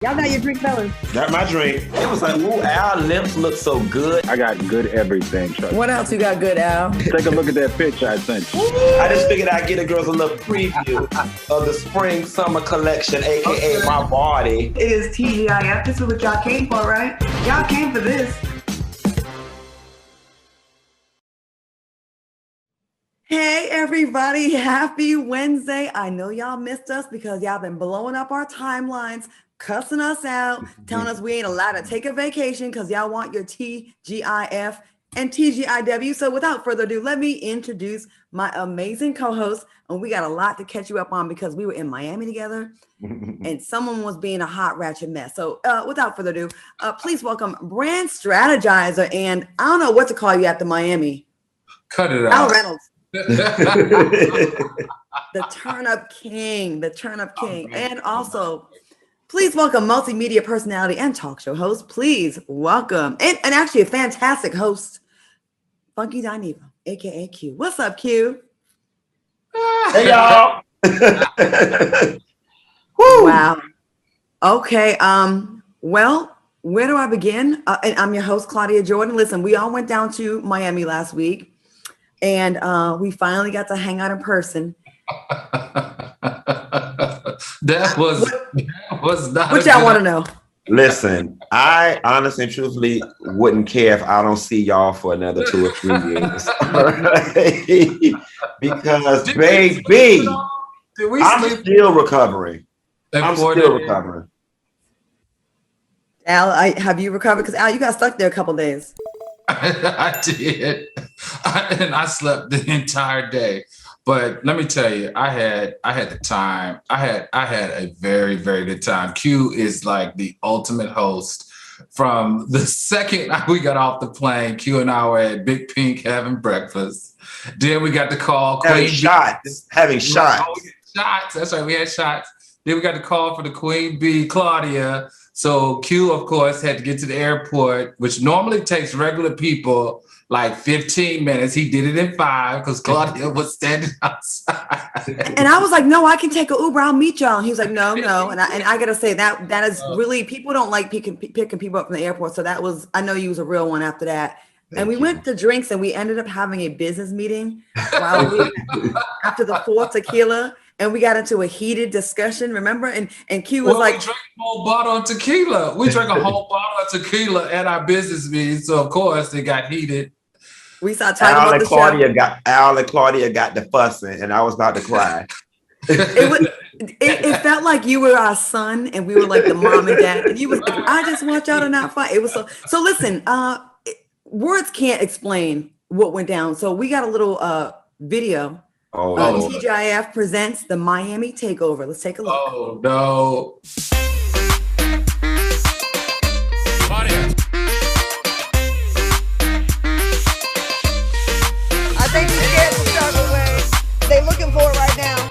Y'all got your drink, fellas? Got my drink. It was like, ooh, our lips look so good. I got good everything. What else you got good, Al? Take a look at that picture I sent you. I just figured I'd get the girls a little preview of the spring summer collection, aka my body. It is TGIF. This is what y'all came for, right? Y'all came for this. Hey everybody, happy Wednesday. I know y'all missed us because y'all been blowing up our timelines, cussing us out, telling us we ain't allowed to take a vacation because y'all want your TGIF and TGIW. So without further ado, let me introduce my amazing co-host. And we got a lot to catch you up on because we were in Miami together and someone was being a hot ratchet mess. So without further ado, please welcome brand strategizer. And I don't know what to call you after Miami. Cut it out. Al Reynolds. The turn-up king, and also please welcome multimedia personality and talk show host. Please welcome and actually a fantastic host, Funky Dineva, aka Q. What's up, Q? Hey y'all. Woo. Wow. Okay. Well, where do I begin? And I'm your host, Claudia Jordan. Listen, we all went down to Miami last week. And we finally got to hang out in person. that was not. What y'all want to know? Listen, I honestly and truthfully wouldn't care if I don't see y'all for another 2 or 3 years. Because, baby, I'm still recovering. I'm still recovering. Al, have you recovered? Because Al, you got stuck there a couple days. I did, and I slept the entire day. But let me tell you, I had the time. I had a very, very good time. Q is like the ultimate host. From the second we got off the plane, Q and I were at Big Pink having breakfast. Then we got the call. Having shots. Shots. That's right. We had shots. Then we got the call for the Queen Bee, Claudia. So Q, of course, had to get to the airport, which normally takes regular people like 15 minutes. He did it in 5 because Claudia was standing outside. And I was like, no, I can take an Uber. I'll meet y'all. And he was like, no. And I got to say that is really, people don't like picking people up from the airport. So that was, I know you was a real one after that. And we went to drinks and we ended up having a business meeting after the 4th tequila. And we got into a heated discussion, remember? And Q was like, we drank a whole bottle of tequila. We drank a whole bottle of tequila at our business meeting. So of course it got heated. We started talking about the show. Al and Claudia got the fussing, and I was about to cry. It felt like you were our son, and we were like the mom and dad. And you was like, I just want y'all to not fight. It was so listen, words can't explain what went down. So we got a little video. TGIF presents the Miami Takeover. Let's take a look. Oh no. I think he's scared to start away. They looking for it right now.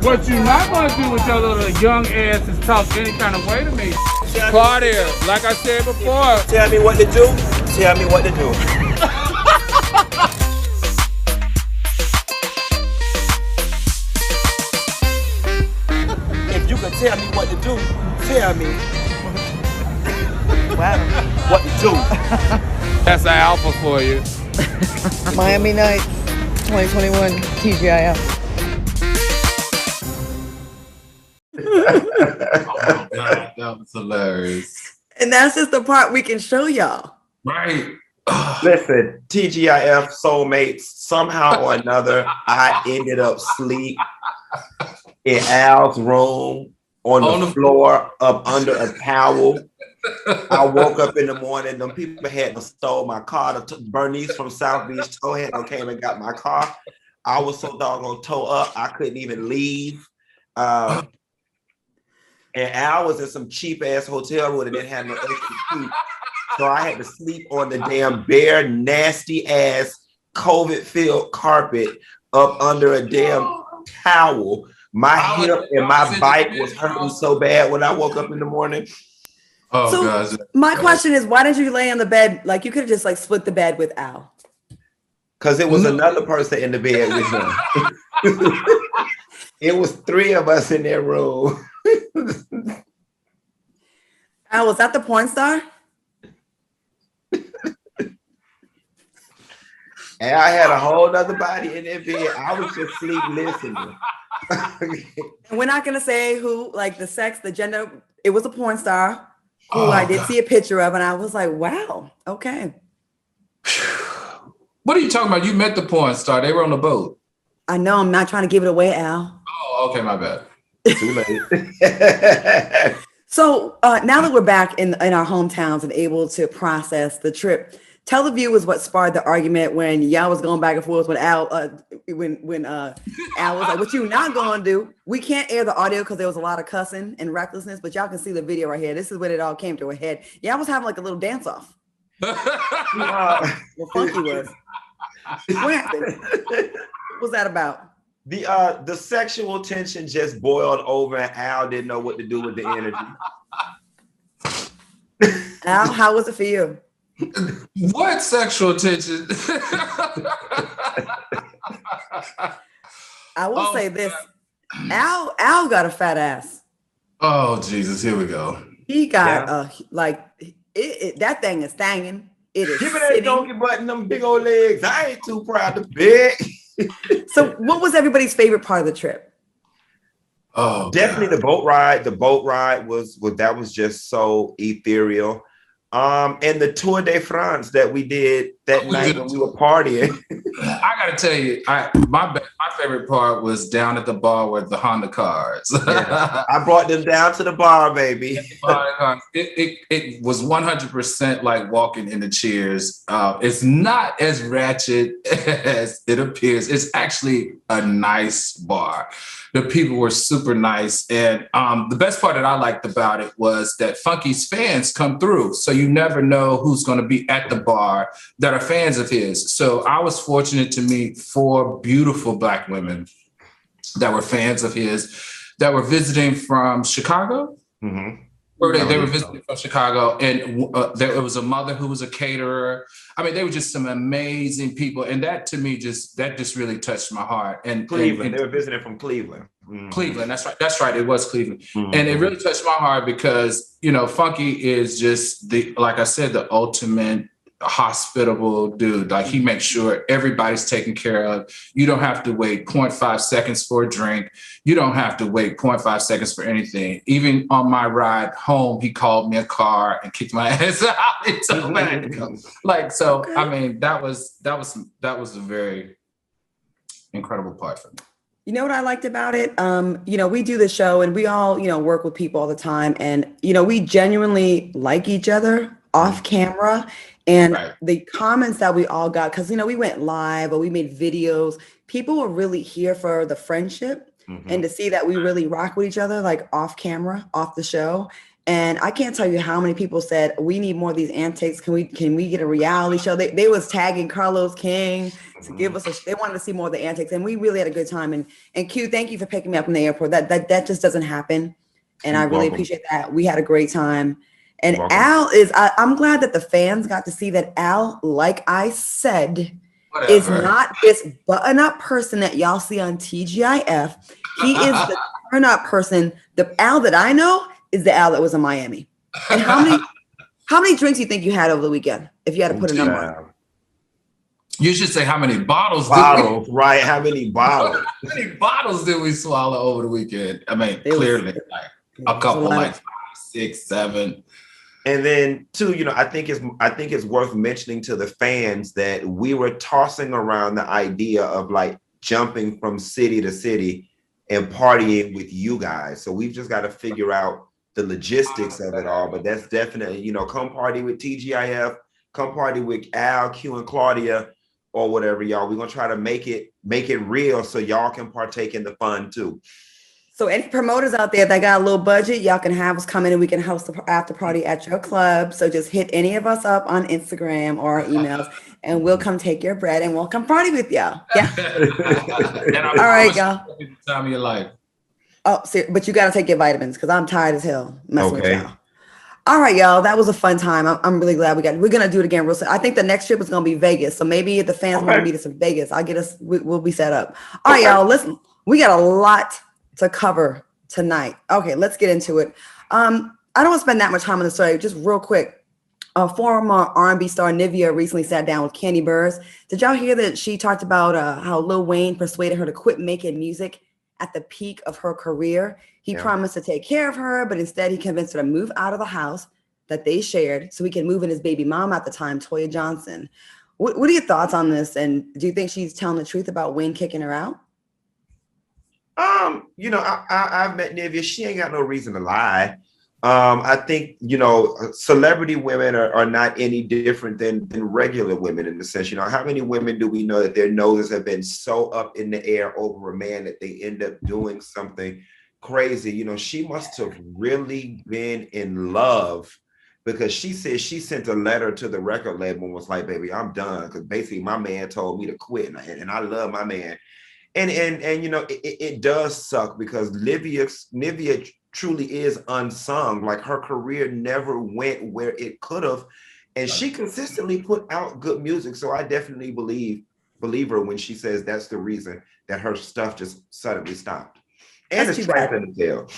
What you not gonna do with your little young ass is talk any kind of way to me. Claudia, like I said before. Tell me what to do. Tell me what to do. If you can tell me what to do, tell me what to do. That's an alpha for you. Miami Nights 2021 TGIF. Oh God, that was hilarious. And that's just the part we can show y'all. Right. Listen, TGIF soulmates, somehow or another, I ended up asleep in Al's room on the floor up under a towel. I woke up in the morning, them people had stole my car. Bernice from South Beach came and got my car. I was so doggone tore up, I couldn't even leave. And Al was in some cheap ass hotel room that didn't have no extra seat. So I had to sleep on the damn bare, nasty ass COVID-filled carpet up under a damn towel. My hip and my bike was hurting so bad when I woke up in the morning. Oh, so gosh. My question is, why didn't you lay on the bed? Like you could have just like split the bed with Al. Because it was another person in the bed with him. It was 3 of us in that room. Al, was that the porn star? And I had a whole nother body in that bed. I was just sleep listening. And we're not gonna say who, like the sex, the gender. It was a porn star who I did see a picture of, and I was like, wow, okay. What are you talking about? You met the porn star. They were on the boat. I know, I'm not trying to give it away, Al. Oh, okay, my bad. Too late. So now that we're back in our hometowns and able to process the trip, tell the viewers what sparked the argument when y'all was going back and forth with Al. When Al was like, "What you not gonna do?" We can't air the audio because there was a lot of cussing and recklessness, but y'all can see the video right here. This is when it all came to a head. Y'all was having like a little dance off. What Funky was. What happened? What was that about? The sexual tension just boiled over, and Al didn't know what to do with the energy. Al, how was it for you? What sexual tension? I will say this. Al got a fat ass. Oh Jesus, here we go. He got that thing is thanging. It is. Give me that donkey button, them big old legs. I ain't too proud to beg. So what was everybody's favorite part of the trip? Oh, definitely God. The boat ride. The boat ride was just so ethereal. And the Tour de France that we did that night when we were partying. I gotta tell you, my favorite part was down at the bar with the Honda cars. Yeah. I brought them down to the bar, baby. It was 100% like walking in the Cheers. It's not as ratchet as it appears. It's actually a nice bar. The people were super nice. And the best part that I liked about it was that Funky's fans come through. So you never know who's going to be at the bar that are fans of his. So I was fortunate to meet 4 beautiful Black women that were fans of his that were visiting from Chicago. Mm-hmm. They were visiting from Chicago, and there was a mother who was a caterer. I mean, they were just some amazing people, and that to me just really touched my heart. And Cleveland, they were visiting from Cleveland. Mm-hmm. Cleveland, that's right. It was Cleveland, mm-hmm. And it really touched my heart because Funky is just like I said, the ultimate hospitable dude. Like he makes sure everybody's taken care of. You don't have to wait 0.5 seconds for a drink. You don't have to wait 0.5 seconds for anything. Even on my ride home, he called me a car and kicked my ass out. It's so bad. Okay. I mean, that was a very incredible part for me. You know what I liked about it? We do the show and we all, work with people all the time. And, we genuinely like each other off camera. And the comments that we all got, because, we went live or we made videos, people were really here for the friendship and to see that we really rock with each other, like off camera, off the show. And I can't tell you how many people said, we need more of these antics. Can we get a reality show? They was tagging Carlos King to give us they wanted to see more of the antics. And we really had a good time. And Q, thank you for picking me up from the airport. That just doesn't happen. And I really appreciate that. We had a great time. And Al I'm glad that the fans got to see that Al, like I said, is not this button-up person that y'all see on TGIF. He is the turn-up person. The Al that I know is the Al that was in Miami. And how many drinks do you think you had over the weekend, if you had to put a number on? You should say how many bottles, right? How many bottles? How many bottles did we swallow over the weekend? I mean, clearly, a couple, like 5, 6, 7. And then too, I think it's worth mentioning to the fans that we were tossing around the idea of like jumping from city to city and partying with you guys. So we've just got to figure out the logistics of it all. But that's definitely, come party with TGIF, come party with Al, Q, and Claudia, or whatever, y'all. We're gonna try to make it real so y'all can partake in the fun too. So any promoters out there that got a little budget, y'all can have us come in and we can host the after party at your club. So just hit any of us up on Instagram or our emails and we'll come take your bread and we'll come party with y'all. Yeah. All right, y'all. Time of your life. Oh, but you got to take your vitamins because I'm tired as hell messing with y'all. All right, y'all. That was a fun time. I'm really glad we're going to do it again real soon. I think the next trip is going to be Vegas. So maybe if the fans want to meet us in Vegas, we'll be set up. All right, y'all. Listen, we got a lot to cover tonight. Okay, let's get into it. I don't want to spend that much time on the story. Just real quick. Former R&B star Nivea recently sat down with Candy Burrs. Did y'all hear that she talked about how Lil Wayne persuaded her to quit making music at the peak of her career? He promised to take care of her, but instead he convinced her to move out of the house that they shared so he can move in his baby mom at the time, Toya Johnson. What are your thoughts on this? And do you think she's telling the truth about Wayne kicking her out? I've met Nivea. She ain't got no reason to lie. I think, celebrity women are not any different than regular women in the sense, how many women do we know that their noses have been so up in the air over a man that they end up doing something crazy? She must have really been in love, because she said she sent a letter to the record label and was like, baby, I'm done. Because basically my man told me to quit, and I love my man. And it does suck, because Nivea truly is unsung. Like, her career never went where it could have, and she consistently put out good music. So I definitely believe her when she says that's the reason that her stuff just suddenly stopped. And that's it's too bad. in the tail.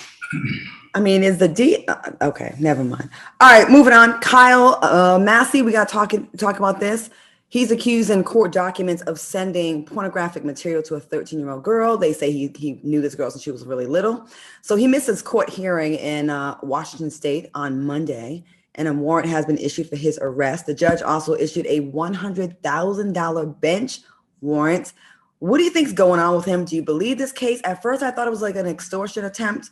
I mean, is the D okay? Never mind. All right, moving on. Kyle Massey, we got to talk about this. He's accused in court documents of sending pornographic material to a 13-year-old girl. They say he knew this girl since she was really little. So he missed his court hearing in Washington State on Monday, and a warrant has been issued for his arrest. The judge also issued a $100,000 bench warrant. What do you think's going on with him? Do you believe this case? At first, I thought it was like an extortion attempt,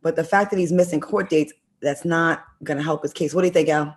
but the fact that he's missing court dates, that's not going to help his case. What do you think, Al?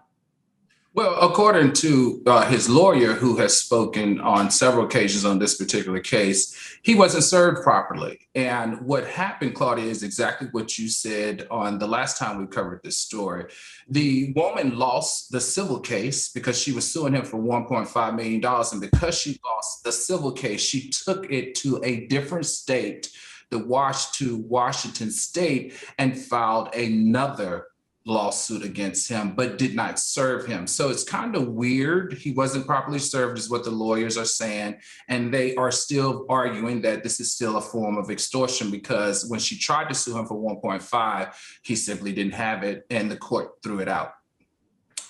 Well, according to his lawyer, who has spoken on several occasions on this particular case, he wasn't served properly. And what happened, Claudia, is exactly what you said on the last time we covered this story. The woman lost the civil case because she was suing him for $1.5 million. And because she lost the civil case, she took it to a different state, to Washington State, and filed another lawsuit against him, but did not serve him. So it's kind of weird. He wasn't properly served, is what the lawyers are saying. And they are still arguing that this is still a form of extortion, because when she tried to sue him for 1.5, he simply didn't have it, and the court threw it out.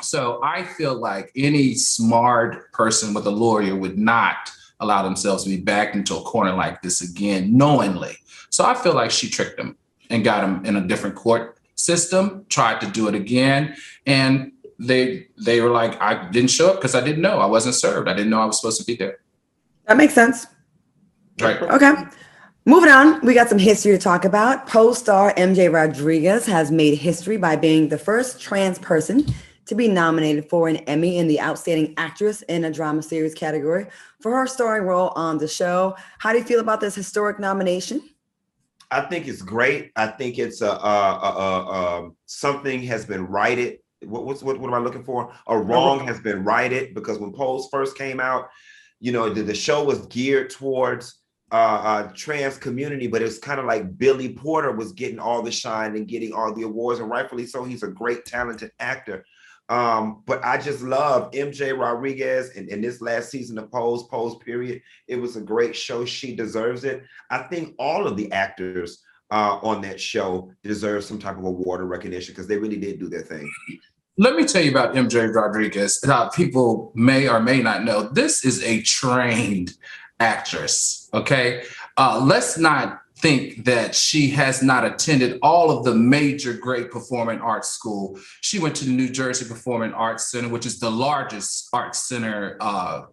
So I feel like any smart person with a lawyer would not allow themselves to be backed into a corner like this again, knowingly. So I feel like she tricked him and got him in a different court system, tried to do it again, and they were like, I didn't show up because I didn't know. I wasn't served. I didn't know I was supposed to be there. That makes sense. Right. Okay. Moving on, we got some history to talk about. Pose star MJ Rodriguez has made history by being the first trans person to be nominated for an Emmy in the Outstanding Actress in a Drama Series category for her starring role on the show. How do you feel about this historic nomination? I think it's great. I think it's something has been righted. What am I looking for? A wrong has been righted, because when Pose first came out, the show was geared towards trans community, but it was kind of like Billy Porter was getting all the shine and getting all the awards, and rightfully so. He's a great, talented actor. But I just love MJ Rodriguez and this last season of Pose period. It was a great show. She deserves it. I think all of the actors on that show deserve some type of award or recognition, because they really did do their thing. Let me tell you about MJ Rodriguez. People may or may not know, this is a trained actress, okay? Let's not think that she has not attended all of the major great performing arts school. She went to the New Jersey Performing Arts Center, which is the largest arts center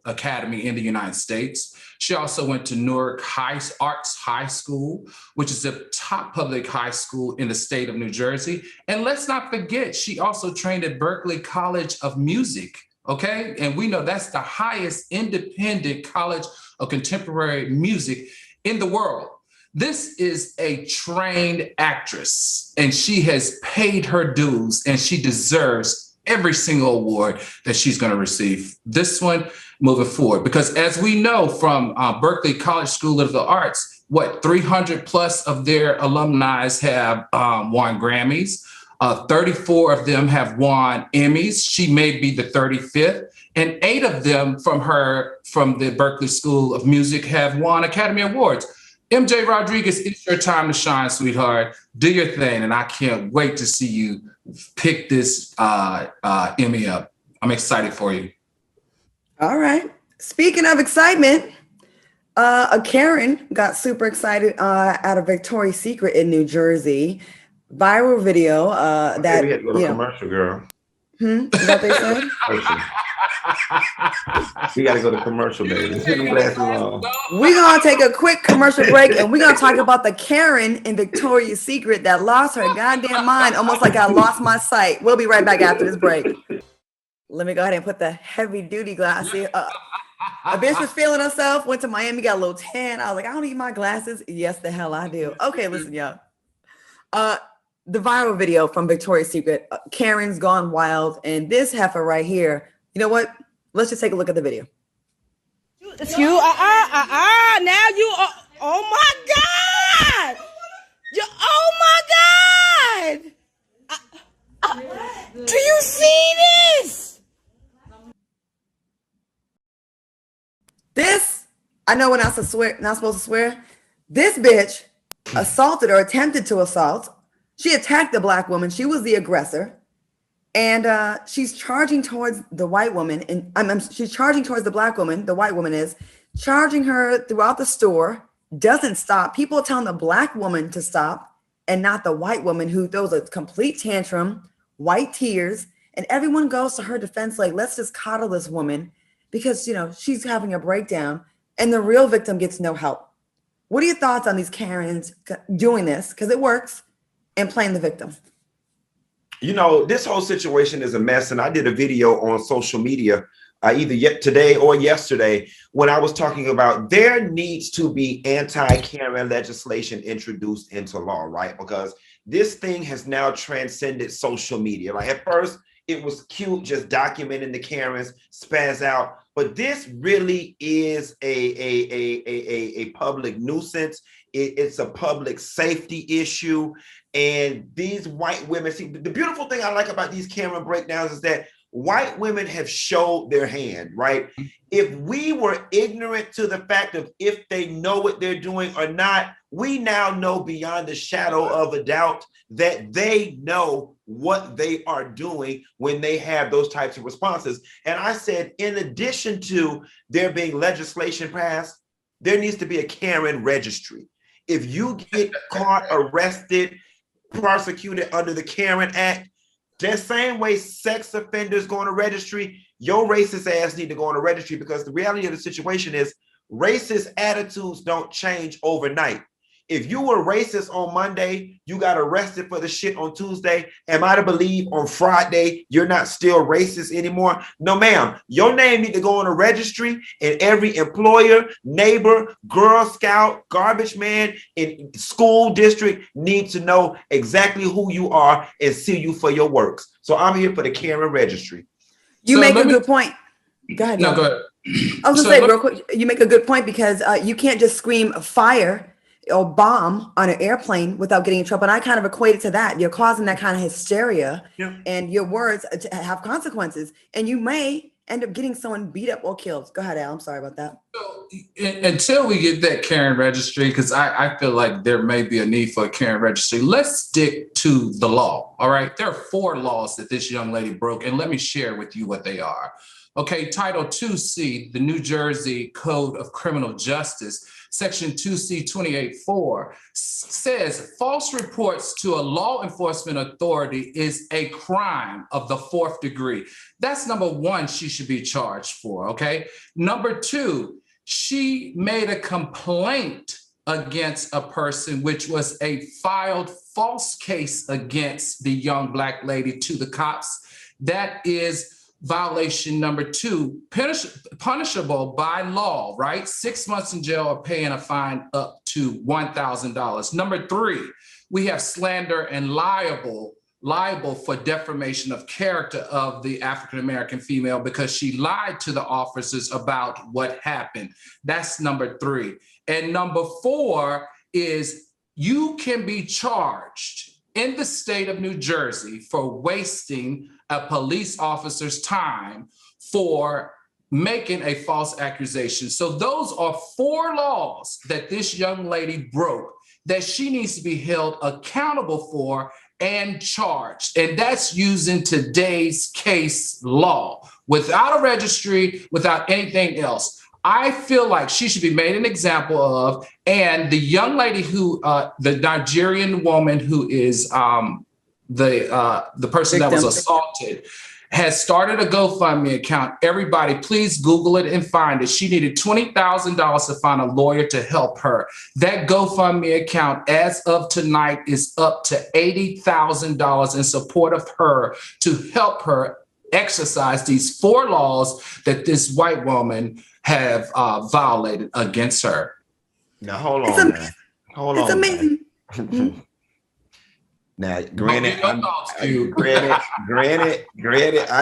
academy in the United States. She also went to Newark Arts High School, which is the top public high school in the state of New Jersey. And let's not forget, she also trained at Berklee College of Music, okay? And we know that's the highest independent college of contemporary music in the world. This is a trained actress, and she has paid her dues, and she deserves every single award that she's going to receive. This one moving forward, because as we know from Berklee College School of the Arts, 300 plus of their alumni have won Grammys. 34 of them have won Emmys. She may be the 35th. And 8 of them from the Berklee School of Music have won Academy Awards. MJ Rodriguez, it's your time to shine, sweetheart. Do your thing, and I can't wait to see you pick this Emmy up. I'm excited for you. All right. Speaking of excitement, a Karen got super excited out of Victoria's Secret in New Jersey. Viral video that we had to go to commercial, girl. Is that what they said? We got to go to commercial, baby. Put them glasses on. We're going to take a quick commercial break, and we're going to talk about the Karen in Victoria's Secret that lost her goddamn mind, almost like I lost my sight. We'll be right back after this break. Let me go ahead and put the heavy-duty glasses. A bitch was feeling herself, went to Miami, got a little tan. I was like, I don't need my glasses. Yes, the hell I do. Okay, listen, y'all. The viral video from Victoria's Secret, Karen's gone wild, and this heifer right here, you know what? Let's just take a look at the video. It's you, now you, oh my God! Oh my God! Do you see this? This, I know we're not supposed to swear. This bitch assaulted or attempted to assault. She attacked the black woman. She was the aggressor. And she's charging towards the white woman. And she's charging towards the black woman. The white woman is charging her throughout the store. Doesn't stop. People are telling the black woman to stop and not the white woman, who throws a complete tantrum, white tears. And everyone goes to her defense like, let's just coddle this woman because, you know, she's having a breakdown and the real victim gets no help. What are your thoughts on these Karens doing this? Because it works. And playing the victim. You know, this whole situation is a mess. And I did a video on social media either today or yesterday when I was talking about there needs to be anti-Karen legislation introduced into law, right? Because this thing has now transcended social media. Like at first, it was cute just documenting the Karens spaz out. But this really is a public nuisance. It's a public safety issue. And these white women, see, the beautiful thing I like about these Karen breakdowns is that white women have showed their hand, right? If we were ignorant to the fact of if they know what they're doing or not, we now know beyond a shadow of a doubt that they know what they are doing when they have those types of responses. And I said, in addition to there being legislation passed, there needs to be a Karen registry. If you get caught, arrested, prosecuted under the Karen Act, that same way sex offenders go on a registry, your racist ass need to go on a registry, because the reality of the situation is racist attitudes don't change overnight. If you were racist on Monday, you got arrested for the shit on Tuesday, am I to believe on Friday you're not still racist anymore? No, ma'am. Your name need to go on a registry, and every employer, neighbor, Girl Scout, garbage man in school district needs to know exactly who you are and see you for your works. So I'm here for the Karen registry. You make a good point. Go ahead. No, go ahead. I was gonna say real quick, you make a good point, because you can't just scream fire or bomb on an airplane without getting in trouble. And I kind of equate it to that. You're causing that kind of hysteria, and your words have consequences, and you may end up getting someone beat up or killed. Go ahead, Al. I'm sorry about that. So, until we get that Karen registry, because I feel like there may be a need for a Karen registry, let's stick to the law. All right. There are 4 laws that this young lady broke, and let me share with you what they are. Okay. Title 2C, the New Jersey Code of Criminal Justice, Section 2C 28.4 says false reports to a law enforcement authority is a crime of the 4th degree. That's number 1 she should be charged for, okay? Number 2, she made a complaint against a person, which was a filed false case against the young Black lady to the cops. That is violation number 2, punishable by law, right? 6 months in jail or paying a fine up to $1,000. Number 3, we have slander and liable for defamation of character of the African-American female because she lied to the officers about what happened. That's number 3. And number 4 is you can be charged in the state of New Jersey for wasting a police officer's time for making a false accusation. So those are 4 laws that this young lady broke that she needs to be held accountable for and charged. And that's using today's case law without a registry, without anything else. I feel like she should be made an example of. And the young lady who, the Nigerian woman who is the person that was assaulted, has started a GoFundMe account. Everybody, please Google it and find it. She needed $20,000 to find a lawyer to help her. That GoFundMe account, as of tonight, is up to $80,000 in support of her to help her exercise these 4 laws that this white woman have violated against her. Now, hold on. It's amazing. Now, granted, I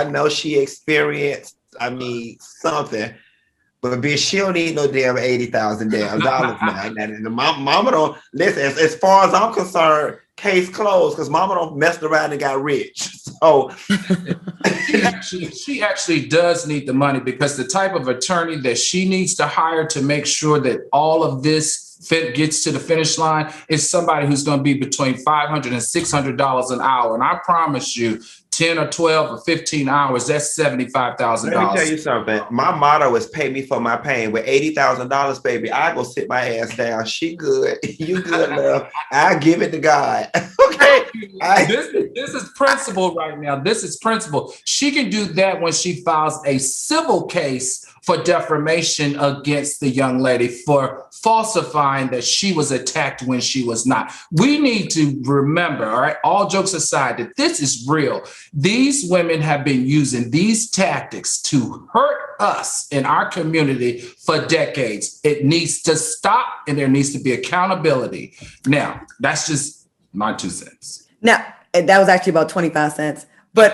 know she experienced, something, but bitch, she don't need no damn $80,000 now. And my mama don't listen. As far as I'm concerned, case closed, because mama don't mess around and got rich. So she actually does need the money, because the type of attorney that she needs to hire to make sure that all of this gets to the finish line is somebody who's going to be between $500 and $600 an hour. And I promise you, 10 or 12 or 15 hours, that's $75,000. Let me tell you something. My motto is pay me for my pain. With $80,000, baby, I go sit my ass down. She good. You good, love. I give it to God. Okay. This is principle right now. This is principle. She can do that when she files a civil case for defamation against the young lady for falsifying that she was attacked when she was not. We need to remember, all right, all jokes aside, that this is real. These women have been using these tactics to hurt us in our community for decades. It needs to stop, and there needs to be accountability. Now, that's just my 2 cents. Now, that was actually about 25 cents. But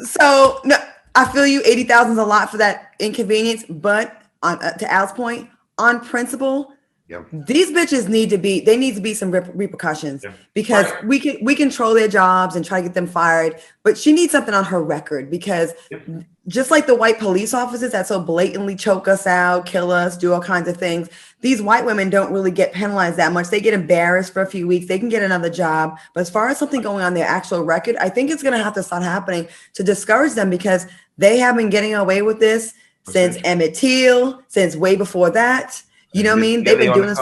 so, no, I feel you. 80,000 is a lot for that inconvenience. But to Al's point, on principle, these bitches need to be some repercussions, because we control their jobs and try to get them fired. But she needs something on her record, because just like the white police officers that so blatantly choke us out, kill us, do all kinds of things, these white women don't really get penalized that much. They get embarrassed for a few weeks. They can get another job. But as far as something going on their actual record, I think it's going to have to start happening to discourage them, because they have been getting away with this since Emmett Till, since way before that. You know what I mean? They've been doing this.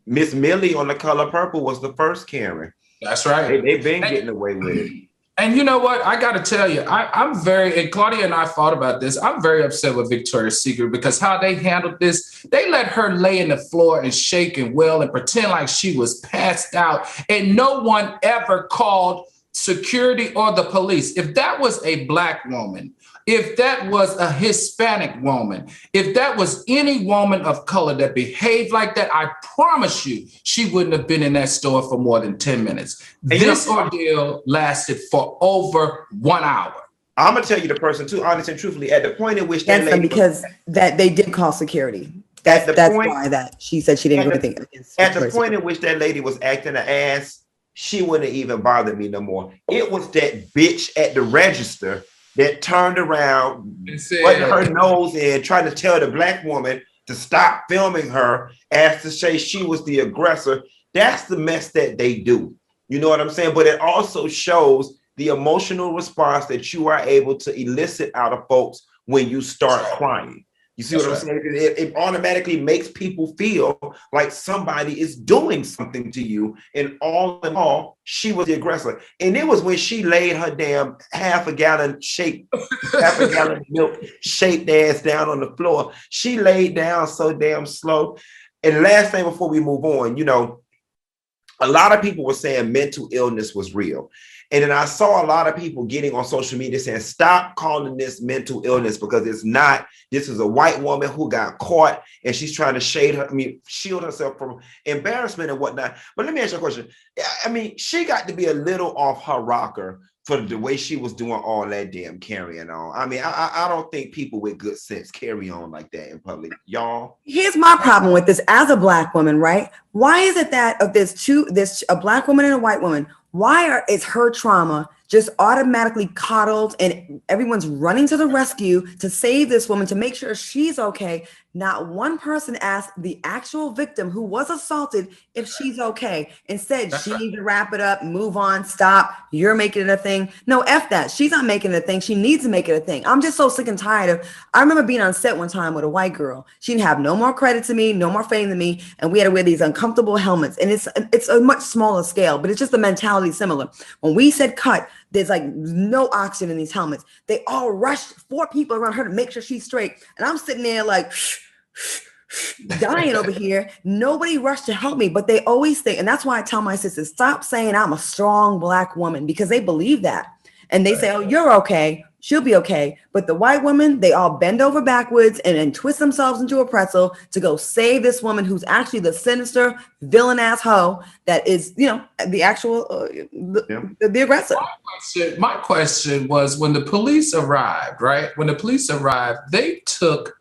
Miss Millie on The Color Purple was the first Karen. That's right. They've been getting away with it. And you know what? I got to tell you, and Claudia and I fought about this. I'm very upset with Victoria's Secret, because how they handled this, they let her lay in the floor and shake and wail and pretend like she was passed out. And no one ever called security or the police. If that was a Black woman, if that was a Hispanic woman, if that was any woman of color that behaved like that, I promise you, she wouldn't have been in that store for more than 10 minutes. And this ordeal lasted for over 1 hour. I'm going to tell you the person too, honestly and truthfully, at the point in which that lady because that they did call security. That's why that she said she didn't do anything. At the point in which that lady was acting an ass, she wouldn't even bother me no more. It was that bitch at the register that turned around, putting her nose in, trying to tell the Black woman to stop filming her, as to say she was the aggressor. That's the mess that they do. You know what I'm saying? But it also shows the emotional response that you are able to elicit out of folks when you start crying. You see what I'm saying? It automatically makes people feel like somebody is doing something to you. And all in all, she was the aggressor. And it was when she laid her damn half a gallon milk shaped ass down on the floor. She laid down so damn slow. And last thing before we move on, you know, a lot of people were saying mental illness was real. And then I saw a lot of people getting on social media saying, stop calling this mental illness, because it's not. This is a white woman who got caught and she's trying to shield herself from embarrassment and whatnot. But let me ask you a question. I mean, she got to be a little off her rocker for the way she was doing all that damn carrying on. I mean, I don't think people with good sense carry on like that in public. Y'all. Here's my problem with this as a Black woman, right? Why is it that if there's a Black woman and a white woman, is her trauma just automatically coddled, and everyone's running to the rescue to save this woman, to make sure she's okay. Not one person asked the actual victim who was assaulted if she's okay. Instead, she needs to wrap it up, move on, stop. You're making it a thing. No, F that. She's not making it a thing. She needs to make it a thing. I'm just so sick and tired of, I remember being on set one time with a white girl. She didn't have no more credit to me, no more fame to me. And we had to wear these uncomfortable helmets. And it's a much smaller scale, but it's just the mentality similar. When we said cut, there's like no oxygen in these helmets. They all rushed 4 people around her to make sure she's straight. And I'm sitting there like, dying over here. Nobody rushed to help me, but they always think, and that's why I tell my sisters, stop saying I'm a strong Black woman, because they believe that. And they say, oh, you're okay. She'll be okay. But the white women, they all bend over backwards and twist themselves into a pretzel to go save this woman who's actually the sinister villain ass hoe that is, the actual, the aggressor. My question was, when the police arrived, right? When the police arrived, they took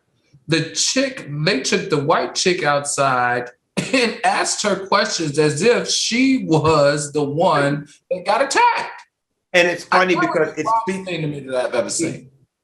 the white chick outside and asked her questions as if she was the one that got attacked. And it's funny because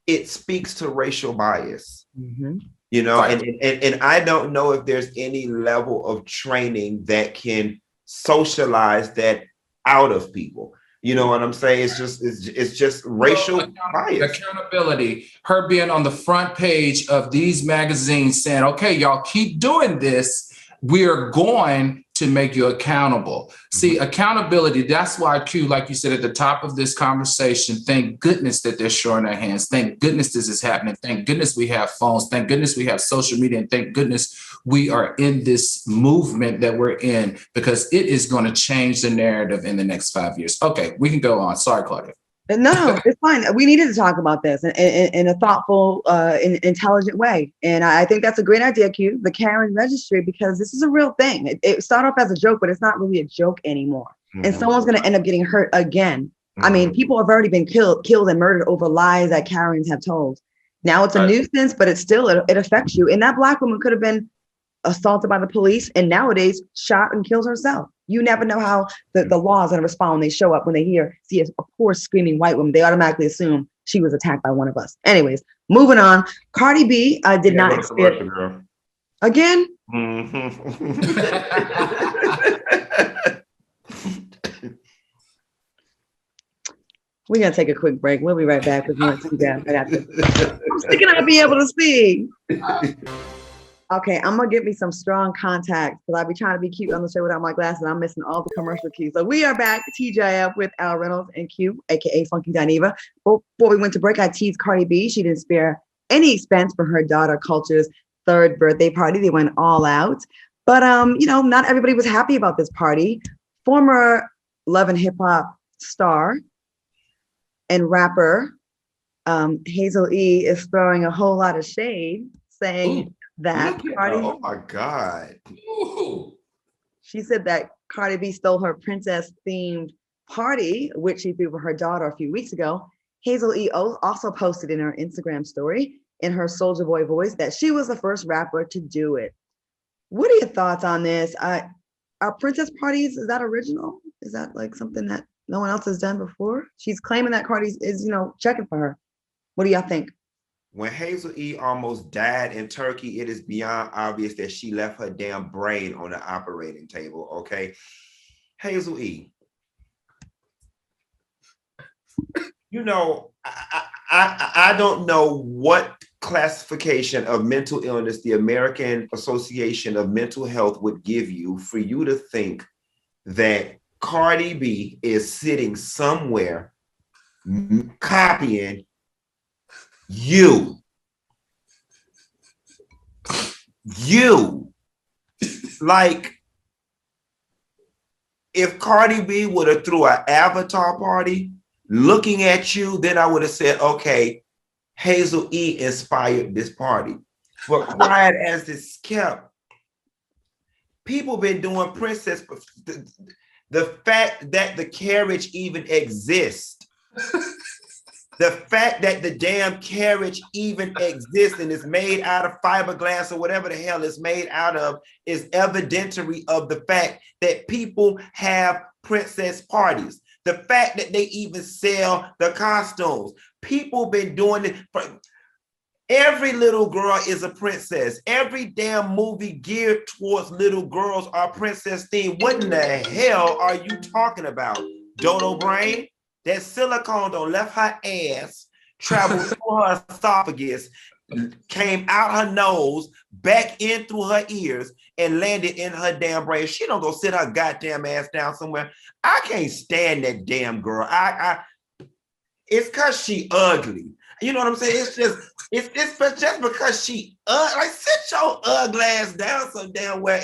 it speaks to racial bias, mm-hmm. And I don't know if there's any level of training that can socialize that out of people. You know what I'm saying? It's just racial bias. Accountability. Her being on the front page of these magazines saying, okay, y'all keep doing this. We're going to make you accountable. See, accountability, that's why Q, like you said at the top of this conversation, thank goodness that they're showing their hands. Thank goodness this is happening. Thank goodness we have phones. Thank goodness we have social media. And thank goodness we are in this movement that we're in, because it is going to change the narrative in the next 5 years. Okay, we can go on. Sorry, Claudia. No, it's fine. We needed to talk about this in a thoughtful, intelligent way. And I think that's a great idea, Q, the Karen registry, because this is a real thing. It started off as a joke, but it's not really a joke anymore. Mm-hmm. And someone's going to end up getting hurt again. Mm-hmm. I mean, people have already been killed and murdered over lies that Karens have told. Now it's a nuisance, but it affects you. And that Black woman could have been assaulted by the police and nowadays shot and killed herself. You never know how the law is going to respond when they show up, when they see a poor screaming white woman. They automatically assume she was attacked by one of us. Anyways, moving on. Cardi B did not experience again. Mm-hmm. We're going to take a quick break. We'll be right back with more Tea Gab. I'm sticking out to be able to speak. Okay, I'm gonna get me some strong contacts because I be trying to be cute on the show without my glasses. I'm missing all the commercial cues. So we are back, TJF with Al Reynolds and Q, aka Funky Dineva. Before we went to break, I teased Cardi B. She didn't spare any expense for her daughter Culture's 3rd birthday party. They went all out, but not everybody was happy about this party. Former Love and Hip Hop star and rapper Hazel-E is throwing a whole lot of shade, saying that Cardi, oh my God. Ooh. She said that Cardi B stole her princess themed party, which she threw for her daughter a few weeks ago. Hazel-E also posted in her Instagram story in her Soulja Boy voice that she was the first rapper to do it. What are your thoughts on this? Are princess parties, is that original? Is that like something that no one else has done before? She's claiming that Cardi is, checking for her. What do y'all think? When Hazel-E almost died in Turkey, it is beyond obvious that she left her damn brain on the operating table, okay? Hazel-E, I don't know what classification of mental illness the American Association of Mental Health would give you for you to think that Cardi B is sitting somewhere copying you. Like, if Cardi B would have threw an avatar party looking at you, then I would have said, okay, Hazel-E inspired this party. But quiet as it's kept, people been doing princess. The fact that the carriage even exists, the fact that the damn carriage even exists and is made out of fiberglass or whatever the hell it's made out of is evidentiary of the fact that people have princess parties. The fact that they even sell the costumes. People been doing it for every little girl is a princess. Every damn movie geared towards little girls are princess themed. What in the hell are you talking about? Dodo brain? That silicone don't left her ass, traveled through her esophagus, came out her nose, back in through her ears, and landed in her damn brain. She don't go sit her goddamn ass down somewhere. I can't stand that damn girl. It's cause she ugly. You know what I'm saying? It's just because she like sit your ugly ass down so damn well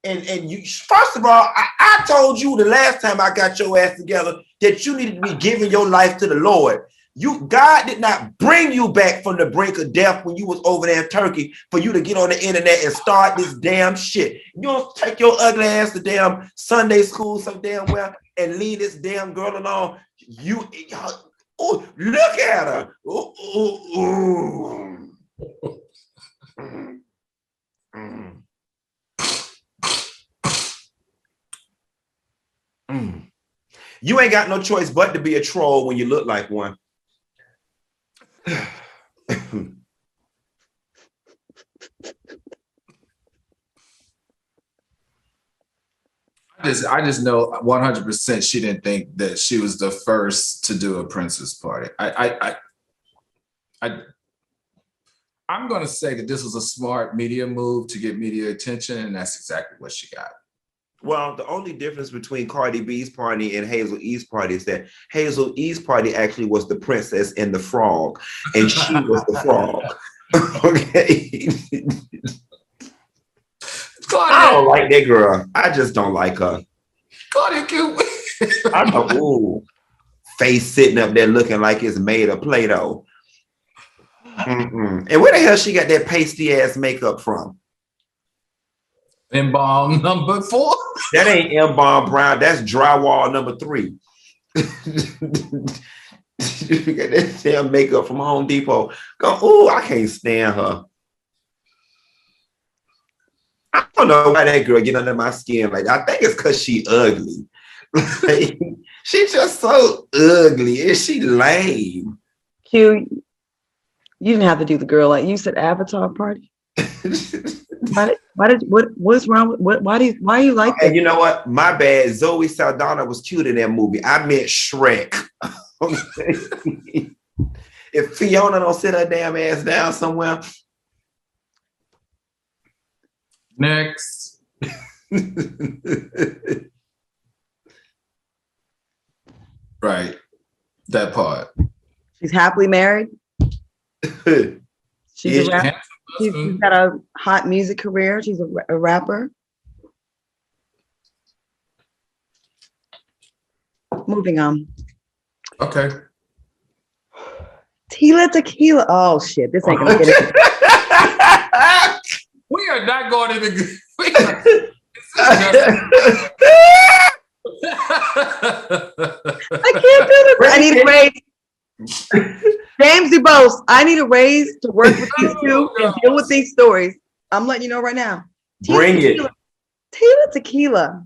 and you. First of all, I told you the last time I got your ass together that you needed to be giving your life to the Lord. God did not bring you back from the brink of death when you was over there in Turkey for you to get on the internet and start this damn shit. You don't take your ugly ass to damn Sunday school so damn well and leave this damn girl alone. Oh, look at her. You ain't got no choice but to be a troll when you look like one. I just know 100% she didn't think that she was the first to do a princess party. I'm going to say that this was a smart media move to get media attention, and that's exactly what she got. Well, the only difference between Cardi B's party and Hazel-E's party is that Hazel-E's party actually was the princess and the frog, and she was the frog. Okay. Claudia, I don't like that girl. I just don't like her. Claudia cute. I know, ooh, face sitting up there looking like it's made of Play-Doh. And where the hell she got that pasty ass makeup from? Embalm number 4. That ain't embalm brown. That's drywall number 3. You got that damn makeup from Home Depot. Go, ooh, I can't stand her. I don't know why that girl get under my skin. Like, I think it's because she ugly. Like, she's just so ugly. And she lame. Q, you didn't have to do the girl like you said. Avatar party. What's wrong with why are you like that? And you know what? My bad. Zoe Saldana was cute in that movie. I meant Shrek. Okay. If Fiona don't sit her damn ass down somewhere. Next. Right. That part. She's happily married. She's got a hot music career. She's a rapper. Moving on. Okay. Tila Tequila. Oh shit! This ain't gonna get it. We are not going to the. I can't do this. I need a raise. James DuBose, I need a raise to work with these two and deal with these stories. I'm letting you know right now. Bring it. Tila Tequila.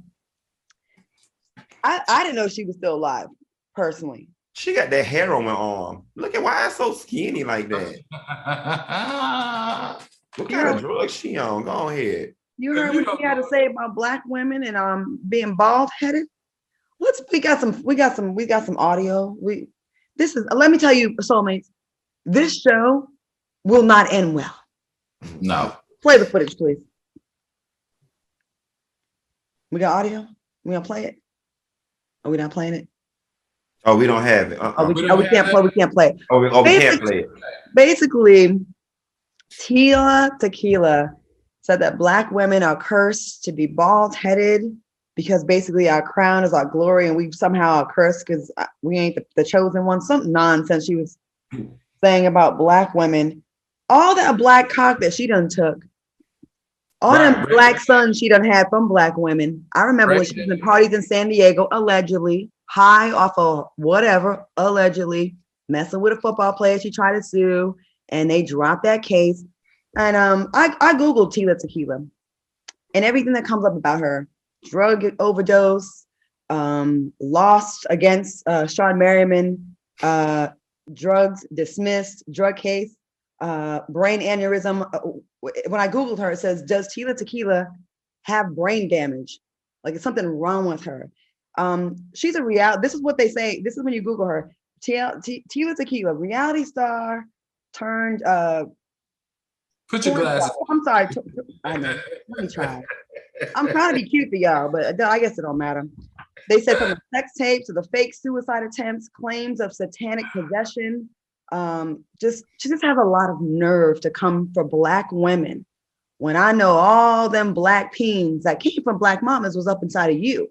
I didn't know she was still alive, personally. She got that hair on her arm. Look at why it's so skinny like that. What kind of drugs she on? Go ahead. You heard what she had to say about Black women and being bald headed. We got some audio. Let me tell you, soulmates, this show will not end well. No. Play the footage, please. We got audio? We gonna play it? Are we not playing it? Oh, we don't have it. We can't play it. We can't play it. Basically, Tila Tequila said that Black women are cursed to be bald-headed because basically our crown is our glory and we somehow are cursed because we ain't the chosen one. Some nonsense she was saying about Black women. All that black cock that she done took. All them black sons she done had from Black women. I remember when she was in parties in San Diego, allegedly, high off of whatever, allegedly, messing with a football player she tried to sue, and they dropped that case. And I Googled Tila Tequila and everything that comes up about her: drug overdose, lost against Sean Merriman, drugs dismissed, drug case, brain aneurysm. When I Googled her, it says, does Tila Tequila have brain damage? Like, is something wrong with her? She's a reality. This is what they say. This is when you Google her. Tila Tequila, reality star turned. Put your glasses. I'm sorry. I know. Let me try. I'm trying to be cute for y'all, but I guess it don't matter. They said from the sex tapes to the fake suicide attempts, claims of satanic possession. She just has a lot of nerve to come for Black women. When I know all them Black peens that came from Black mamas was up inside of you.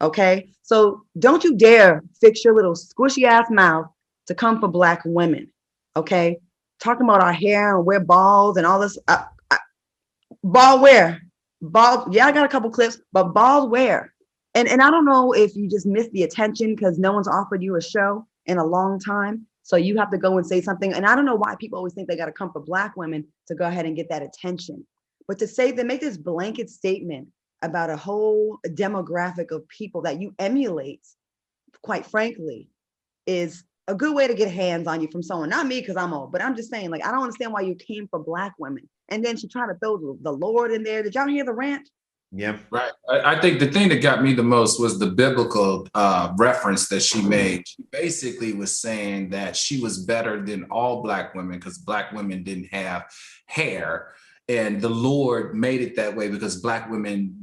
Okay, so don't you dare fix your little squishy ass mouth to come for Black women. Okay, talking about our hair and wear balls and all this. Bald where? Bald, yeah, I got a couple clips, but bald where? And I don't know if you just missed the attention because no one's offered you a show in a long time. So you have to go and say something. And I don't know why people always think they got to come for Black women to go ahead and get that attention. But to say, they make this blanket statement about a whole demographic of people that you emulate, quite frankly, is a good way to get hands on you from someone. Not me, because I'm old, but I'm just saying, like, I don't understand why you came for Black women. And then she tried to throw the Lord in there. Did y'all hear the rant? Yeah. Right. I think the thing that got me the most was the biblical reference that she made. She basically was saying that she was better than all Black women because Black women didn't have hair. And the Lord made it that way because Black women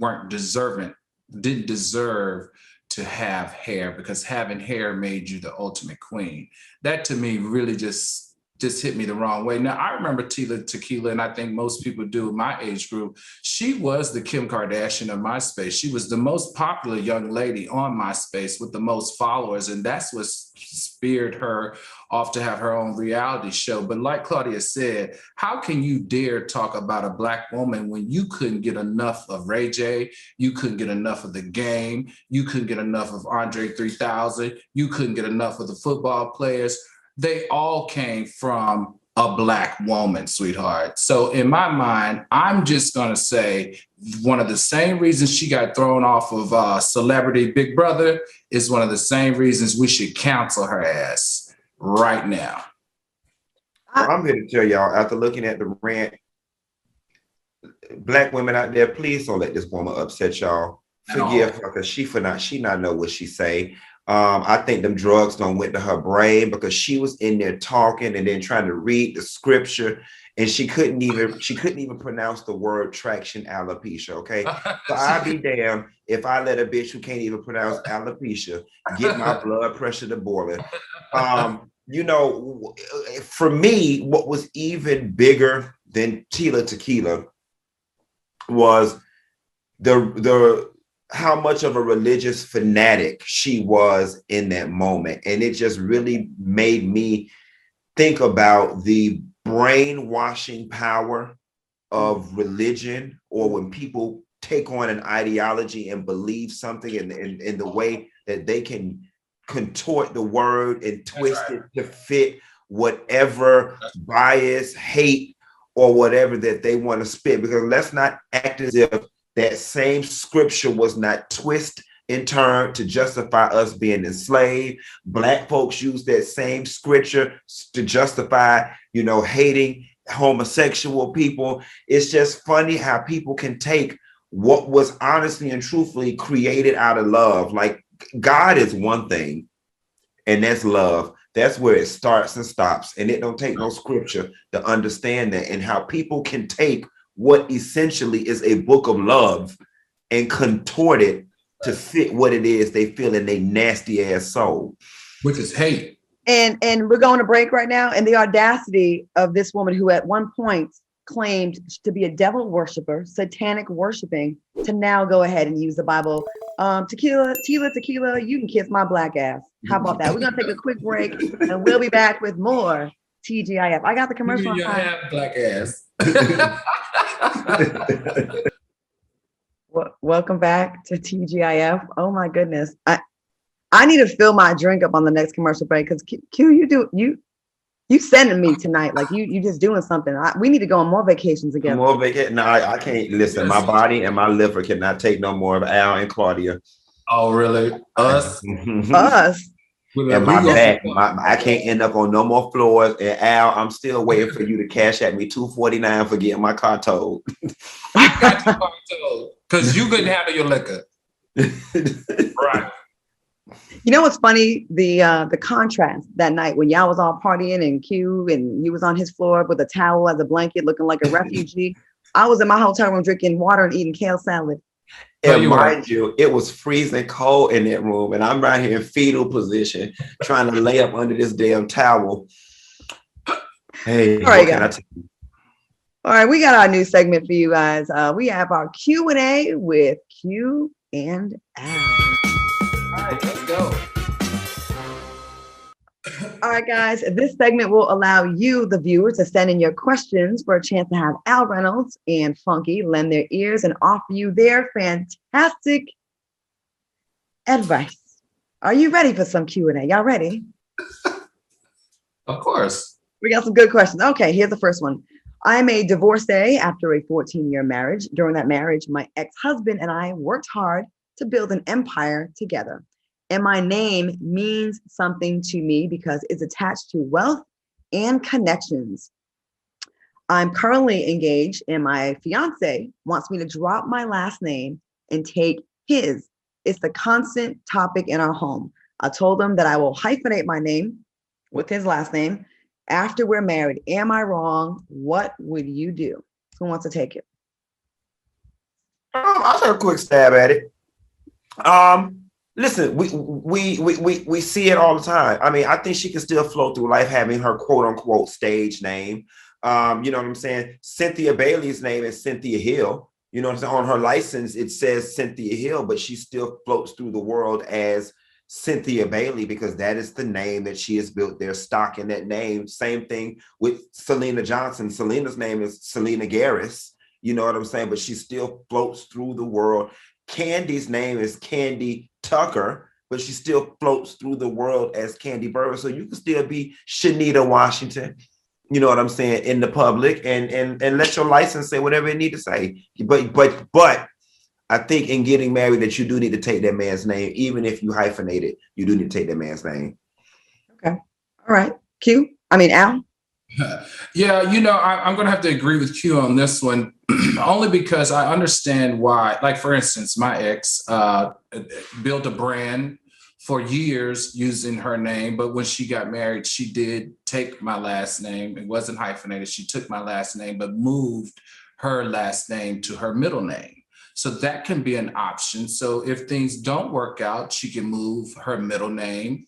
didn't deserve to have hair because having hair made you the ultimate queen. That to me really just hit me the wrong way. Now, I remember Tila Tequila, and I think most people do in my age group. She was the Kim Kardashian of MySpace. She was the most popular young lady on MySpace with the most followers, and that's what speared her off to have her own reality show. But like Claudia said, how can you dare talk about a Black woman when you couldn't get enough of Ray J, you couldn't get enough of The Game, you couldn't get enough of Andre 3000, you couldn't get enough of the football players? They all came from a Black woman, sweetheart. So in my mind, I'm just going to say one of the same reasons she got thrown off of Celebrity Big Brother is one of the same reasons we should cancel her ass right now. Well, I'm here to tell y'all, after looking at the rant, Black women out there, please don't let this woman upset y'all. Forgive her because she not know what she say. I think them drugs don't went to her brain because she was in there talking and then trying to read the scripture and she couldn't even pronounce the word traction alopecia. Okay, so I'd be damned if I let a bitch who can't even pronounce alopecia get my blood pressure to boiling. You know, for me, what was even bigger than Tila Tequila was the how much of a religious fanatic she was in that moment. And it just really made me think about the brainwashing power of religion, or when people take on an ideology and believe something in the way that they can contort the word and twist it to fit whatever bias, hate, or whatever that they want to spit. Because let's not act as if that same scripture was not twisted in turn to justify us being enslaved. Black folks use that same scripture to justify, you know, hating homosexual people. It's just funny how people can take what was honestly and truthfully created out of love. Like, God is one thing, and that's love. That's where it starts and stops. And it don't take no scripture to understand that, and how people can take what essentially is a book of love and contort it to fit what it is they feel in their nasty ass soul, which is hate. And we're going to break right now. And the audacity of this woman who at one point claimed to be a devil worshiper, satanic worshiping, to now go ahead and use the Bible. Tila Tequila, you can kiss my Black ass. How about that? We're gonna take a quick break and we'll be back with more TGIF. I got the commercial. You have Black ass. Welcome back to TGIF. Oh my goodness. I need to fill my drink up on the next commercial break because Q, you sending me tonight. Like you just doing something. We need to go on more vacations again. More vacation? No, I can't listen. My body and my liver cannot take no more of Al and Claudia. Oh, really? Us? Us. And my back, I can't end up on no more floors. And Al, I'm still waiting for you to cash at me $249 for getting my car towed. I got your car towed because you couldn't handle your liquor. Right. You know what's funny? The contrast that night when y'all was all partying and Q and you was on his floor with a towel as a blanket looking like a refugee. I was in my hotel room drinking water and eating kale salad. And mind you, it was freezing cold in that room, and I'm right here in fetal position trying to lay up under this damn towel. Hey, all right, guys. All right, we got our new segment for you guys. We have our Q&A with Q and Al. All right, let's go. All right, guys, this segment will allow you, the viewer, to send in your questions for a chance to have Al Reynolds and Funky lend their ears and offer you their fantastic advice. Are you ready for some Q&A? Y'all ready? Of course. We got some good questions. Okay, here's the first one. I'm a divorcee after a 14-year marriage. During that marriage, my ex-husband and I worked hard to build an empire together. And my name means something to me because it's attached to wealth and connections. I'm currently engaged and my fiance wants me to drop my last name and take his. It's the constant topic in our home. I told him that I will hyphenate my name with his last name after we're married. Am I wrong? What would you do? Who wants to take it? I'll take a quick stab at it. Listen, we see it all the time. I mean, I think she can still float through life having her quote unquote stage name. You know what I'm saying? Cynthia Bailey's name is Cynthia Hill. You know what I'm saying? On her license, it says Cynthia Hill, but she still floats through the world as Cynthia Bailey because that is the name that she has built their stock in that name. Same thing with Selena Johnson. Selena's name is Selena Garris. You know what I'm saying? But she still floats through the world. Candy's name is Candy Tucker, but she still floats through the world as Candy Burber. So you can still be Shanita Washington, you know what I'm saying, in the public and let your license say whatever it need to say. But I think in getting married that you do need to take that man's name, even if you hyphenate it, you do need to take that man's name. Okay. All right. Al? Yeah, you know, I'm going to have to agree with Q on this one, only because I understand why. Like, for instance, my ex built a brand for years using her name, but when she got married, she did take my last name. It wasn't hyphenated. She took my last name, but moved her last name to her middle name. So that can be an option. So if things don't work out, she can move her middle name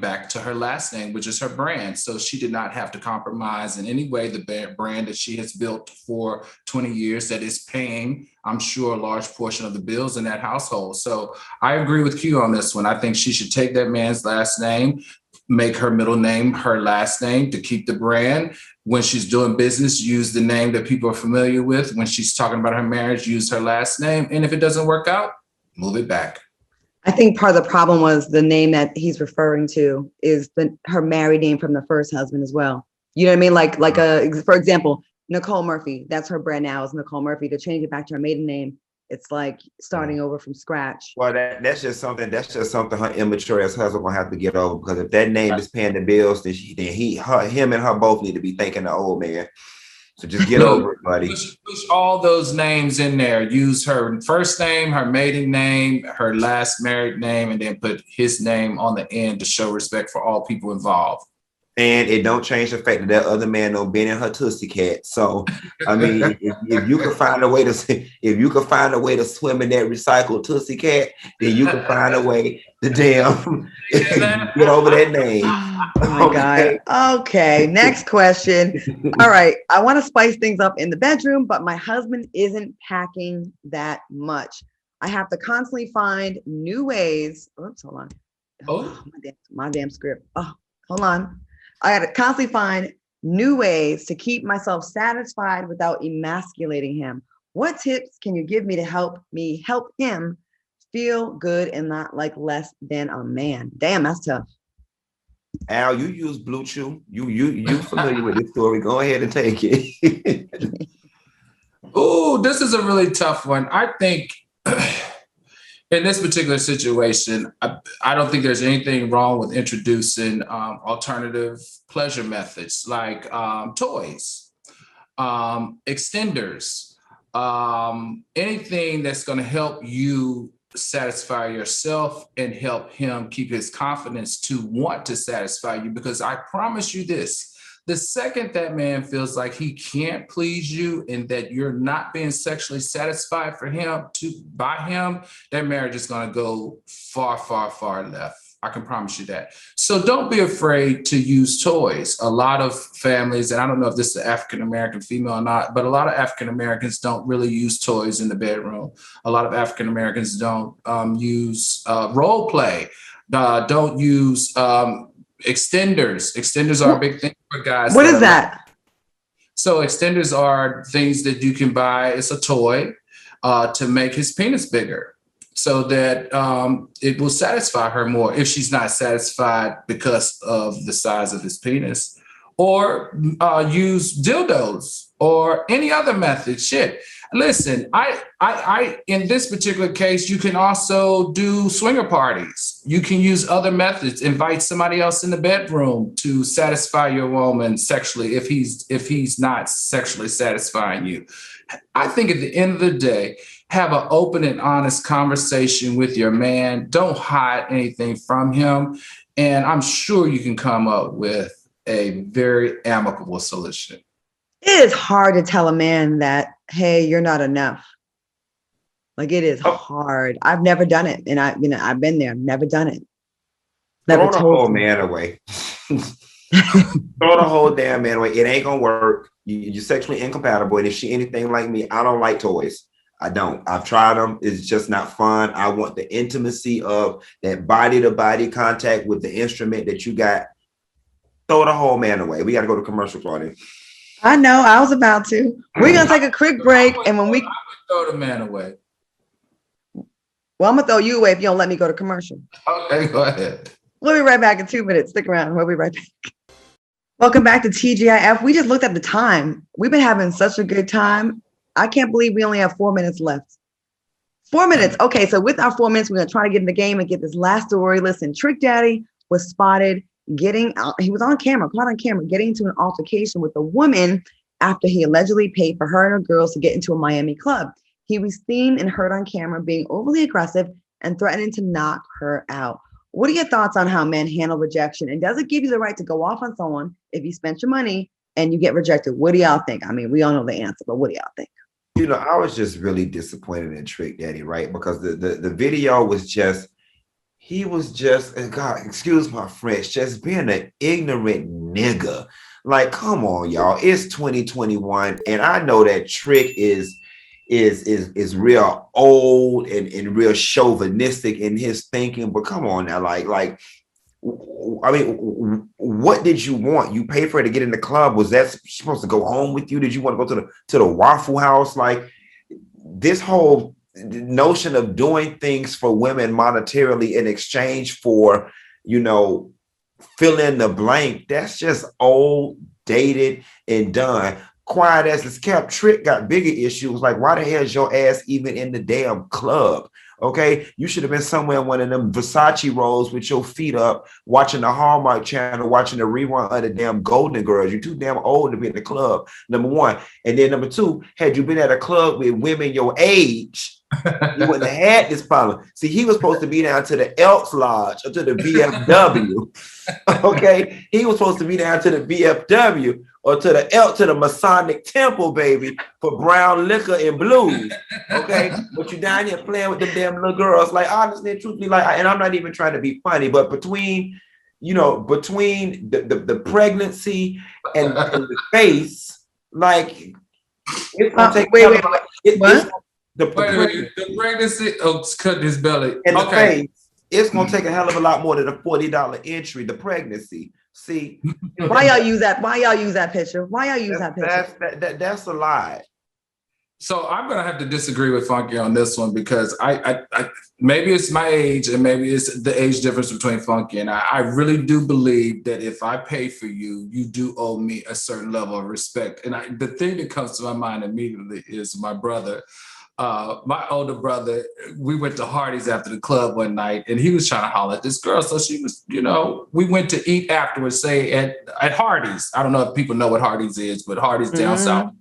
back to her last name, which is her brand. So she did not have to compromise in any way the brand that she has built for 20 years that is paying, I'm sure, a large portion of the bills in that household. So I agree with Q on this one. I think she should take that man's last name, make her middle name her last name to keep the brand. When she's doing business, use the name that people are familiar with. When she's talking about her marriage, use her last name. And if it doesn't work out, move it back. I think part of the problem was the name that he's referring to is her married name from the first husband as well. You know what I mean? Like for example, Nicole Murphy, that's her brand now is Nicole Murphy. To change it back to her maiden name, it's like starting over from scratch. Well, that's just something her immature ass husband gonna have to get over, because if that name is paying the bills, then him and her both need to be thanking the old man. So just get over it, buddy. Push all those names in there. Use her first name, her maiden name, her last married name, and then put his name on the end to show respect for all people involved. And it don't change the fact that other man don't been in her Tootsie Cat. So I mean, if you can find a way to swim in that recycled Tootsie Cat, then you can find a way to damn get over that name. Oh my God. Okay, next question. All right, I want to spice things up in the bedroom, but my husband isn't packing that much. I have to constantly find new ways. Oops, hold on. Oh, my damn script. Oh, hold on. I got to constantly find new ways to keep myself satisfied without emasculating him. What tips can you give me to help him feel good and not like less than a man? Damn, that's tough. Al, you use Blue Chew. You familiar with this story? Go ahead and take it. Oh, this is a really tough one. I think In this particular situation, I don't think there's anything wrong with introducing alternative pleasure methods like toys, extenders, anything that's going to help you satisfy yourself and help him keep his confidence to want to satisfy you. Because I promise you this, the second that man feels like he can't please you and that you're not being sexually satisfied by him, that marriage is going to go far, far, far left. I can promise you that. So don't be afraid to use toys. A lot of families, and I don't know if this is an African-American female or not, but a lot of African-Americans don't really use toys in the bedroom. A lot of African-Americans don't use role play, don't use extenders. Extenders are a big thing for guys. What is that? So extenders are things that you can buy. It's a toy to make his penis bigger, so that it will satisfy her more if she's not satisfied because of the size of his penis. Or use dildos or any other method. Shit. Listen, I in this particular case, you can also do swinger parties. You can use other methods. Invite somebody else in the bedroom to satisfy your woman sexually if he's not sexually satisfying you. I think at the end of the day, have an open and honest conversation with your man. Don't hide anything from him. And I'm sure you can come up with a very amicable solution. It is hard to tell a man that, hey, you're not enough. Like, it is hard. I've never done it. And I've been there, never done it. Never Throw the whole man away. Throw the whole damn man away. It ain't gonna work. You're sexually incompatible. And if she anything like me, I don't like toys. I don't. I've tried them. It's just not fun. I want the intimacy of that body-to-body contact with the instrument that you got. Throw the whole man away. We got to go to commercial, Claudia. I know. I was about to. We're going to take a quick break. And when we throw the man away. Well, I'm going to throw you away if you don't let me go to commercial. Okay, go ahead. We'll be right back in 2 minutes. Stick around. We'll be right back. Welcome back to TGIF. We just looked at the time. We've been having such a good time. I can't believe we only have 4 minutes left. 4 minutes. Okay, so with our 4 minutes, we're going to try to get in the game and get this last story. Listen, Trick Daddy was spotted he was on camera, caught on camera, getting into an altercation with a woman after he allegedly paid for her and her girls to get into a Miami club. He was seen and heard on camera being overly aggressive and threatening to knock her out. What are your thoughts on how men handle rejection? And does it give you the right to go off on someone if you spent your money and you get rejected? What do y'all think? I mean, we all know the answer, but what do y'all think? You know, I was just really disappointed in Trick Daddy, right? Because the video was just, he was just, God, excuse my French, just being an ignorant nigga. Like, come on, y'all. It's 2021, and I know that Trick is real old and real chauvinistic in his thinking. But come on now, like, I mean, what did you want? You paid for her to get in the club. Was that supposed to go home with you? Did you want to go to the Waffle House? Like, this whole notion of doing things for women monetarily in exchange for, you know, fill in the blank, that's just old, dated, and done. Quiet as it's kept. Trick got bigger issues. Like, why the hell is your ass even in the damn club? Okay, you should have been somewhere in one of them Versace rolls with your feet up, watching the Hallmark Channel, watching the rerun of the damn Golden Girls. You're too damn old to be in the club, number one. And then number two, had you been at a club with women your age, you wouldn't have had this problem. See, he was supposed to be down to the Elks Lodge or to the VFW. Okay, he was supposed to be down to the VFW or to the Masonic Temple, baby, for brown liquor and blues. Okay, but you down here playing with them damn little girls. Like, honestly and truthfully, like, and I'm not even trying to be funny, but between the pregnancy and the face, like, it's gonna take. The pregnancy, it's cutting his belly. And the face, it's gonna take a hell of a lot more than a $40 entry. The pregnancy. See, why y'all use that? Why y'all use that picture? Why y'all use that picture? That's a lie. So I'm gonna have to disagree with Funky on this one because I maybe it's my age and maybe it's the age difference between Funky and I really do believe that if I pay for you, you do owe me a certain level of respect. And the thing that comes to my mind immediately is my brother. my older brother, we went to Hardee's after the club one night, and he was trying to holler at this girl. So she was, we went to eat afterwards, say at Hardee's. I don't know if people know what Hardee's is, but Hardee's down south.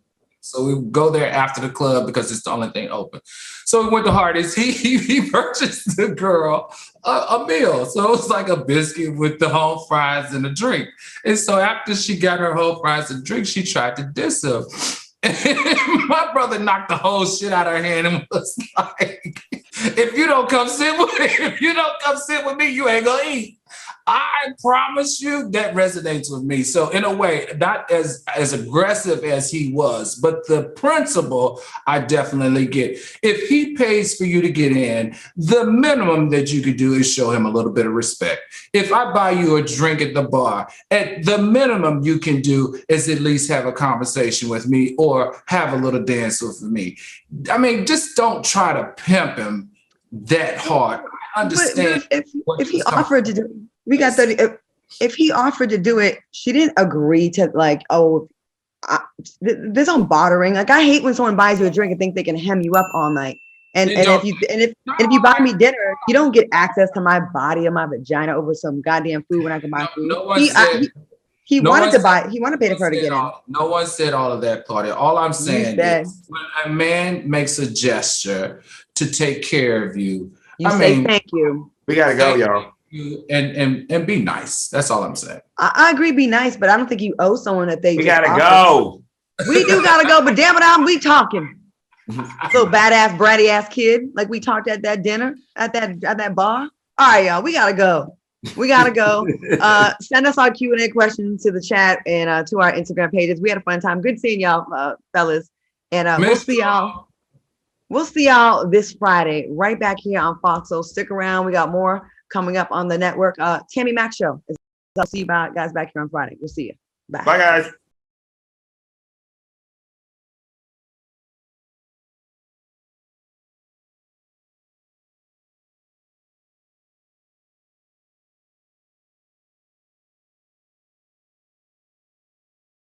So we would go there after the club because it's the only thing open. So we went to Hardee's. He purchased the girl a meal. So it was like a biscuit with the home fries and a drink. And so after she got her home fries and drink, she tried to diss him. And my brother knocked the whole shit out of her hand and was like, if you don't come sit with me, you ain't gonna eat. I promise you that resonates with me. So in a way, not as aggressive as he was, but the principle I definitely get. If he pays for you to get in, the minimum that you could do is show him a little bit of respect. If I buy you a drink at the bar, at the minimum you can do is at least have a conversation with me or have a little dance with me. I mean, just don't try to pimp him that hard. I understand. But if he offered to do, we got 30. If he offered to do it, she didn't agree to there's no bartering. Like, I hate when someone buys you a drink and think they can hem you up all night. And if you buy me dinner, you don't get access to my body or my vagina over some goddamn food when I can buy food. He wanted to pay for her to get in. No one said all of that, Claudia. All I'm saying is when a man makes a gesture to take care of you, I mean, thank you. We gotta go, y'all. And be nice. That's all I'm saying. I agree, be nice, but I don't think you owe someone that they. We gotta go. We do gotta go, but damn it, we talking. Little badass, bratty ass kid, like we talked at that dinner, at that bar. All right, y'all, we gotta go. We gotta go. Send us our Q&A questions to the chat and to our Instagram pages. We had a fun time. Good seeing y'all, fellas. And we'll see y'all. We'll see y'all this Friday, right back here on FOXSOUL. Stick around. We got more coming up on the network. Tammy Mac Show. I'll see you guys back here on Friday. We'll see you. Bye. Bye, guys.